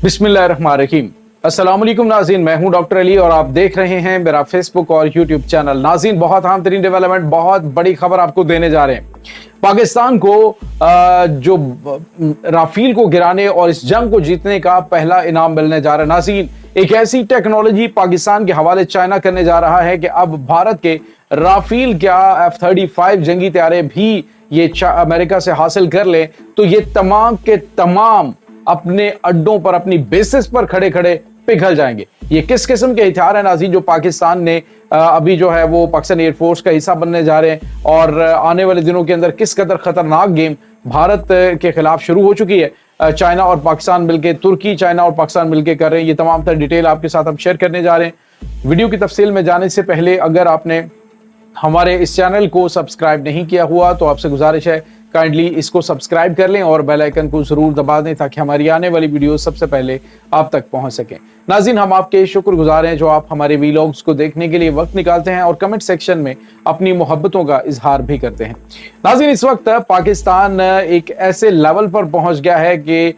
बिस्मिल्लाहिर्रहमानिर्रहीम। अस्सलाम वालेकुम नाज़रीन, मैं हूं डॉक्टर अली और आप देख रहे हैं मेरा फेसबुक और यूट्यूब चैनल। नाज़रीन, बहुत अहम तरीन डेवलपमेंट, बहुत बड़ी खबर आपको देने जा रहे हैं। पाकिस्तान को जो राफेल को गिराने और इस जंग को जीतने का पहला इनाम मिलने जा रहा है। नाज़रीन, एक ऐसी टेक्नोलॉजी पाकिस्तान के हवाले चाइना करने जा रहा है कि अब भारत के राफेल क्या F-35 जंगी तैयारे भी ये अमेरिका से हासिल कर ले तो ये तमाम के तमाम अपने अड्डों पर, अपनी बेसिस पर खड़े खड़े पिघल जाएंगे। ये किस किस्म के हथियार है नाज़रीन जो पाकिस्तान ने अभी जो है वो पाकिस्तान एयरफोर्स का हिस्सा बनने जा रहे हैं और आने वाले दिनों के अंदर किस कदर खतरनाक गेम भारत के खिलाफ शुरू हो चुकी है। चाइना और पाकिस्तान मिलकर, तुर्की चाइना और पाकिस्तान मिलकर कर रहे हैं। ये तमाम तर डिटेल आपके साथ हम शेयर करने जा रहे हैं। वीडियो की तफसील में जाने से पहले अगर आपने हमारे इस चैनल को सब्सक्राइब नहीं किया हुआ तो आपसे गुजारिश है काइंडली इसको सब्सक्राइब कर लें और बेल आइकन को जरूर दबा दें ताकि हमारी आने वाली वीडियो सबसे पहले आप तक पहुंच सकें। नाज़रीन, हम आपके शुक्रगुजार हैं जो आप हमारे वीलॉग्स को देखने के लिए वक्त निकालते हैं और कमेंट सेक्शन में अपनी मोहब्बतों का इजहार भी करते हैं। नाज़रीन, इस वक्त पाकिस्तान एक ऐसे लेवल पर पहुंच गया है कि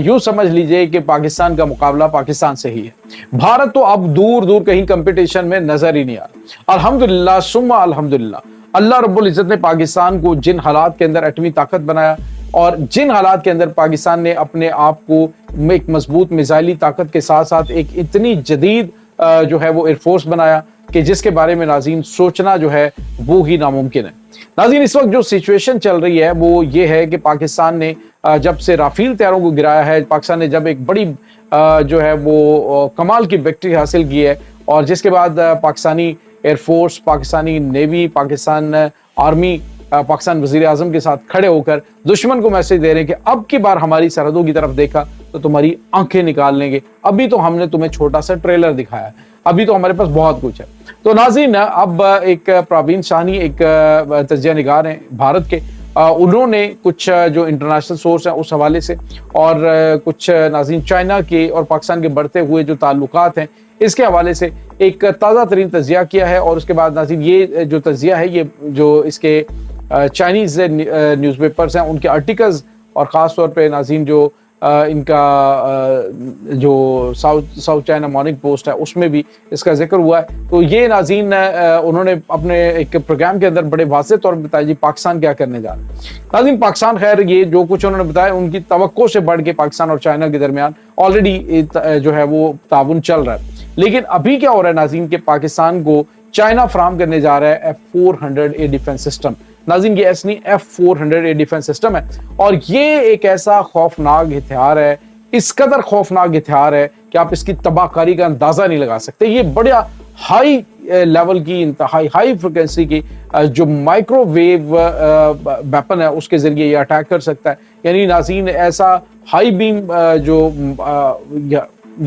यूं समझ लीजिए कि पाकिस्तान का मुकाबला पाकिस्तान से ही है। भारत तो अब दूर दूर कहीं कंपटीशन में नजर ही नहीं आ रहा। अल्हम्दुलिल्लाह सुम्मा अल्हम्दुलिल्लाह, अल्लाह रब्बुल इज्जत ने पाकिस्तान को जिन हालात के अंदर एटमी ताकत बनाया और जिन हालात के अंदर पाकिस्तान ने अपने आप को एक मजबूत मिसाइली ताकत के साथ साथ एक इतनी जदीद जो है वो एयरफोर्स बनाया कि जिसके बारे में नाज़रीन सोचना जो है वो ही नामुमकिन है। नाज़रीन, इस वक्त जो सिचुएशन चल रही है वो ये है कि पाकिस्तान ने जब से राफेल तैयारों को गिराया है, पाकिस्तान ने जब एक बड़ी जो है वो कमाल की विक्ट्री हासिल की है और जिसके बाद Pakistani air force, Pakistani navy, Pakistan army, Pakistan वजीर आजम के साथ खड़े होकर दुश्मन को मैसेज दे रहे हैं कि अब की बार हमारी सरहदों की तरफ देखा तो तुम्हारी आंखें निकाल लेंगे। अभी तो हमने तुम्हें छोटा सा ट्रेलर दिखाया है, अभी तो हमारे पास बहुत कुछ है। तो नाज़रीन, अब एक प्रवीण शाहनी एक तजिया निगार हैं भारत के, उन्होंने कुछ जो इंटरनेशनल सोर्स है उस हवाले से और कुछ नाज़रीन चाइना के और पाकिस्तान के बढ़ते हुए जो ताल्लुकात हैं इसके हवाले से एक ताज़ा तरीन तजिया किया है। और उसके बाद नाज़रीन ये जो तजिया है ये जो इसके चाइनीज़ न्यूज़पेपर्स हैं उनके आर्टिकल्स और ख़ास तौर पे नाज़रीन जो इनका जो साउथ चाइना मॉर्निंग पोस्ट है उसमें भी इसका जिक्र हुआ है। तो ये नाज़रीन उन्होंने अपने एक प्रोग्राम के अंदर बड़े वाज़ेह तौर पर बताया जी पाकिस्तान क्या करने जा रहा है। नाज़रीन, पाकिस्तान खैर ये जो कुछ उन्होंने बताया उनकी तवक्को से बढ़ के पाकिस्तान और चाइना के दरमियान ऑलरेडी जो है वो ताउन चल रहा है। लेकिन अभी क्या हो रहा है नाज़रीन के पाकिस्तान को चाइना फराहम करने जा रहा है F-400A डिफेंस सिस्टम। नाज़रीन, ये ऐसा नहीं F-400A डिफेंस सिस्टम है और ये एक ऐसा खौफनाक हथियार है, इस कदर खौफनाक हथियार है कि आप इसकी तबाहकारी का अंदाजा नहीं लगा सकते। ये बड़ा हाई लेवल की, इंतहाई हाई फ्रिक्वेंसी की जो माइक्रोवेव वेपन है उसके जरिए ये अटैक कर सकता है। यानी नाज़रीन ऐसा हाई बीम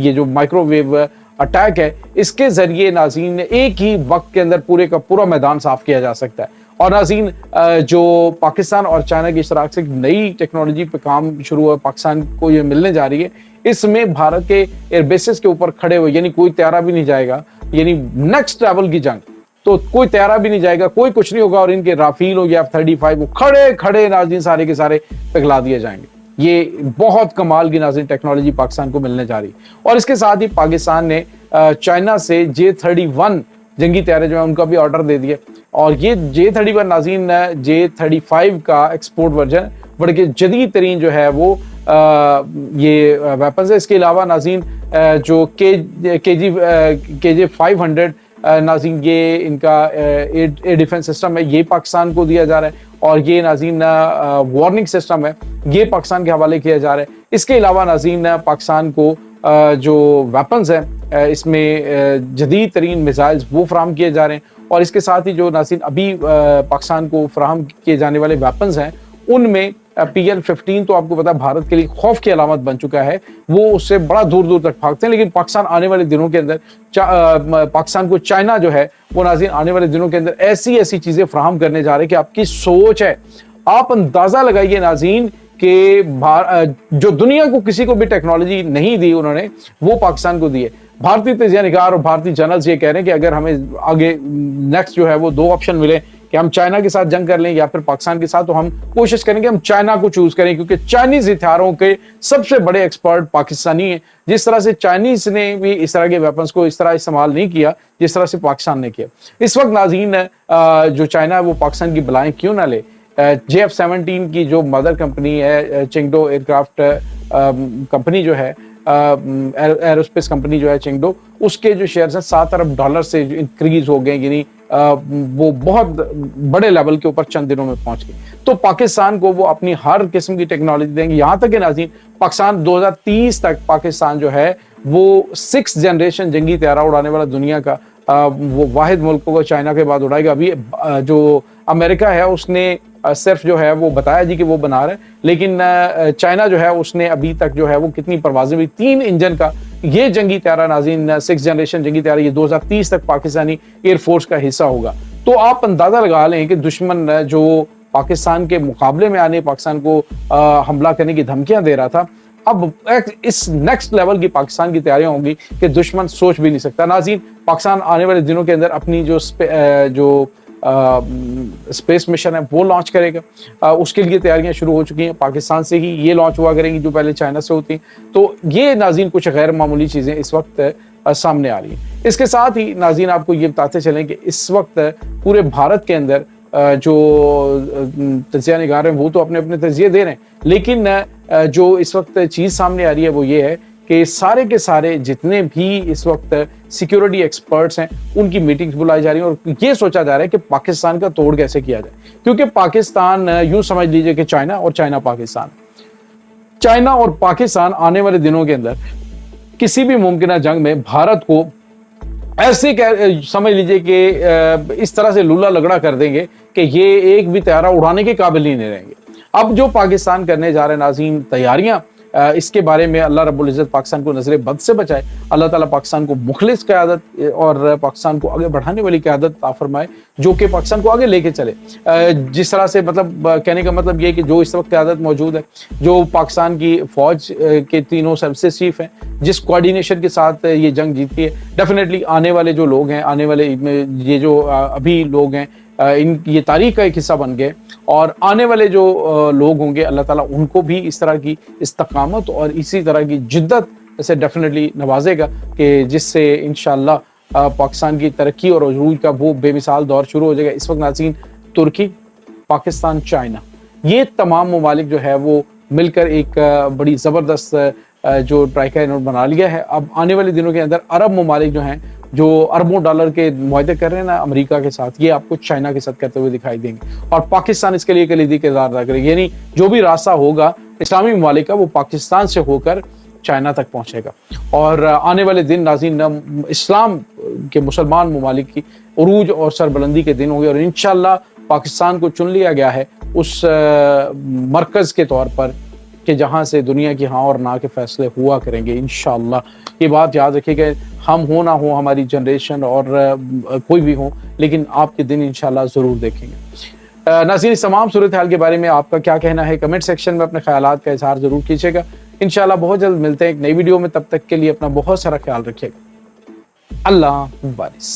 ये जो माइक्रोवेव अटैक है इसके जरिए नाज़रीन एक ही वक्त के अंदर पूरे का पूरा मैदान साफ किया जा सकता है। और नाज़रीन जो पाकिस्तान और चाइना की इश्तराक से नई टेक्नोलॉजी पे काम शुरू हुआ पाकिस्तान को ये मिलने जा रही है, इसमें भारत के एयरबेसिस के ऊपर खड़े हुए यानी कोई तैयारा भी नहीं जाएगा, यानी नेक्स्ट लेवल की जंग, तो कोई तैयारा भी नहीं जाएगा, कोई कुछ नहीं होगा और इनके राफेल हो या F-35 वो खड़े खड़े नाज़रीन सारे के सारे पिघला दिए जाएंगे। ये बहुत कमाल की नाज़रीन टेक्नोलॉजी पाकिस्तान को मिलने जा रही है। और इसके साथ ही पाकिस्तान ने चाइना से J-31 जंगी तैयारे जो है उनका भी ऑर्डर दे दिया और ये J-31 नाज़रीन J-35 का एक्सपोर्ट वर्जन बढ़ के जदीद तरीन जो है वो ये वेपन्स है। इसके अलावा नाज़रीन जो KJ-500 नाज़रीन ये इनका एयर डिफेंस सिस्टम है, ये पाकिस्तान को दिया जा रहा है और ये नाज़रीन वार्निंग सिस्टम है, ये पाकिस्तान के हवाले किया जा रहा है। इसके अलावा नाज़रीन पाकिस्तान को जो वेपन्स हैं इसमें जदीद तरीन मिसाइल्स वो फराहम किए जा रहे हैं और इसके साथ ही जो नाज़रीन अभी पाकिस्तान को फराहम किए जाने वाले वेपन्स हैं उनमें PL-15 तो आपको पता है भारत के लिए खौफ की अलामत बन चुका है, वो उससे बड़ा दूर दूर तक भागते हैं। लेकिन पाकिस्तान आने वाले दिनों के अंदर पाकिस्तान को चाइना जो है वो नाज़रीन आने वाले दिनों के अंदर ऐसी ऐसी चीज़ें फराहम करने जा रहे हैं कि आपकी सोच है, आप अंदाज़ा लगाइए नाज़रीन कि जो दुनिया को किसी को भी टेक्नोलॉजी नहीं दी उन्होंने वो पाकिस्तान को दी है। भारतीय तजिया निगार और भारतीय जर्नल्स ये कह रहे हैं कि अगर हमें आगे नेक्स्ट जो है वो दो ऑप्शन मिले کہ ہم چائنا کے ساتھ جنگ کر لیں یا پھر پاکستان کے ساتھ، تو ہم کوشش کریں گے ہم چائنا کو چوز کریں، کیونکہ چائنیز ہتھیاروں کے سب سے بڑے ایکسپرٹ پاکستانی ہیں۔ جس طرح سے چائنیز نے بھی اس طرح کے ویپنز کو اس طرح استعمال نہیں کیا جس طرح سے پاکستان نے کیا۔ اس وقت ناظرین جو چائنا ہے وہ پاکستان کی بلائیں کیوں نہ لے، JF-17 کی جو مدر کمپنی ہے چنگڈو ایئر کرافٹ کمپنی جو ہے، ایروسپیس کمپنی جو ہے چنگڈو، اس کے جو شیئرز ہیں $7 ارب سے انکریز ہو گئے، یعنی وہ بہت بڑے لیول کے اوپر چند دنوں میں پہنچ گئی۔ تو پاکستان کو وہ اپنی ہر قسم کی ٹیکنالوجی دیں گے، یہاں تک کہ ناظرین پاکستان 2030 تک پاکستان جو ہے وہ 6th جنریشن جنگی طیارہ اڑانے والا دنیا کا وہ واحد ملک کو چائنا کے بعد اڑائے گا۔ ابھی جو امریکہ ہے اس نے صرف جو ہے وہ بتایا جی کہ وہ بنا رہے ہیں، لیکن چائنا جو ہے اس نے ابھی تک جو ہے وہ کتنی پروازیں بھی 3 انجن کا یہ جنگی طیارہ ناظرین 6th جنریشن جنگی طیارہ یہ 2030 تک پاکستانی ایئر فورس کا حصہ ہوگا۔ تو آپ اندازہ لگا لیں کہ دشمن جو پاکستان کے مقابلے میں آنے پاکستان کو حملہ کرنے کی دھمکیاں دے رہا تھا، اب اس نیکسٹ لیول کی پاکستان کی تیاریاں ہوں گی کہ دشمن سوچ بھی نہیں سکتا۔ ناظرین پاکستان آنے والے دنوں کے اندر اپنی جو اسپیس مشن ہے وہ لانچ کرے گا، اس کے لیے تیاریاں شروع ہو چکی ہیں، پاکستان سے ہی یہ لانچ ہوا کریں گی جو پہلے چائنا سے ہوتی ہیں۔ تو یہ ناظرین کچھ غیر معمولی چیزیں اس وقت سامنے آ رہی ہیں۔ اس کے ساتھ ہی ناظرین آپ کو یہ بتاتے چلیں کہ اس وقت پورے بھارت کے اندر جو تجزیہ نگار ہیں وہ تو اپنے اپنے تجزیے دے رہے ہیں، لیکن جو اس وقت چیز سامنے آ رہی ہے وہ یہ ہے کہ سارے کے سارے جتنے بھی اس وقت سیکیورٹی ایکسپرٹس ہیں ان کی میٹنگز بلائی جا رہی ہیں، اور یہ سوچا جا رہا ہے کہ پاکستان کا توڑ کیسے کیا جائے، کیونکہ پاکستان یوں سمجھ لیجئے کہ چائنا اور چائنا پاکستان آنے والے دنوں کے اندر کسی بھی ممکنہ جنگ میں بھارت کو ایسے سمجھ لیجئے کہ اس طرح سے لولا لگڑا کر دیں گے کہ یہ ایک بھی طیارہ اڑانے کے قابل ہی نہیں رہیں گے۔ اب جو پاکستان کرنے جا رہے ہیں ناظرین تیاریاں، اس کے بارے میں اللہ رب العزت پاکستان کو نظر بد سے بچائے، اللہ تعالیٰ پاکستان کو مخلص قیادت اور پاکستان کو آگے بڑھانے والی قیادت عطا فرمائے جو کہ پاکستان کو آگے لے کے چلے۔ جس طرح سے مطلب کہنے کا مطلب یہ کہ جو اس وقت قیادت موجود ہے، جو پاکستان کی فوج کے تینوں سروسز چیف ہیں، جس کوارڈینیشن کے ساتھ یہ جنگ جیتی ہے، ڈیفینیٹلی آنے والے جو لوگ ہیں، آنے والے یہ جو ابھی لوگ ہیں یہ تاریخ کا ایک حصہ بن گئے، اور آنے والے جو لوگ ہوں گے اللہ تعالیٰ ان کو بھی اس طرح کی استقامت اور اسی طرح کی جدت سے ڈیفینیٹلی نوازے گا کہ جس سے انشاءاللہ پاکستان کی ترقی اور عروج کا وہ بے مثال دور شروع ہو جائے گا۔ اس وقت ناظرین ترکی، پاکستان، چائنا، یہ تمام ممالک جو ہے وہ مل کر ایک بڑی زبردست جو ٹرائیکا بنا لیا ہے۔ اب آنے والے دنوں کے اندر عرب ممالک جو ہیں جو اربوں ڈالر کے معاہدے کر رہے ہیں نا امریکہ کے ساتھ، یہ آپ کو چائنا کے ساتھ کرتے ہوئے دکھائی دیں گے، اور پاکستان اس کے لیے کلیدی کردار ادا کرے گا، یعنی جو بھی راستہ ہوگا اسلامی ممالک کا وہ پاکستان سے ہو کر چائنا تک پہنچے گا۔ اور آنے والے دن ناظرین اسلام کے مسلمان ممالک کی عروج اور سربلندی کے دن ہوں گے، اور انشاءاللہ پاکستان کو چن لیا گیا ہے اس مرکز کے طور پر کہ جہاں سے دنیا کی ہاں اور نہ کے فیصلے ہوا کریں گے انشاءاللہ۔ یہ بات یاد رکھیے کہ ہم ہوں نہ ہوں، ہماری جنریشن اور کوئی بھی ہوں، لیکن آپ کے دن انشاءاللہ ضرور دیکھیں گے۔ ناظرین اس تمام صورتحال کے بارے میں آپ کا کیا کہنا ہے؟ کمنٹ سیکشن میں اپنے خیالات کا اظہار ضرور کیجیے گا۔ انشاءاللہ بہت جلد ملتے ہیں ایک نئی ویڈیو میں، تب تک کے لیے اپنا بہت سارا خیال رکھیے گا۔ اللہ حافظ۔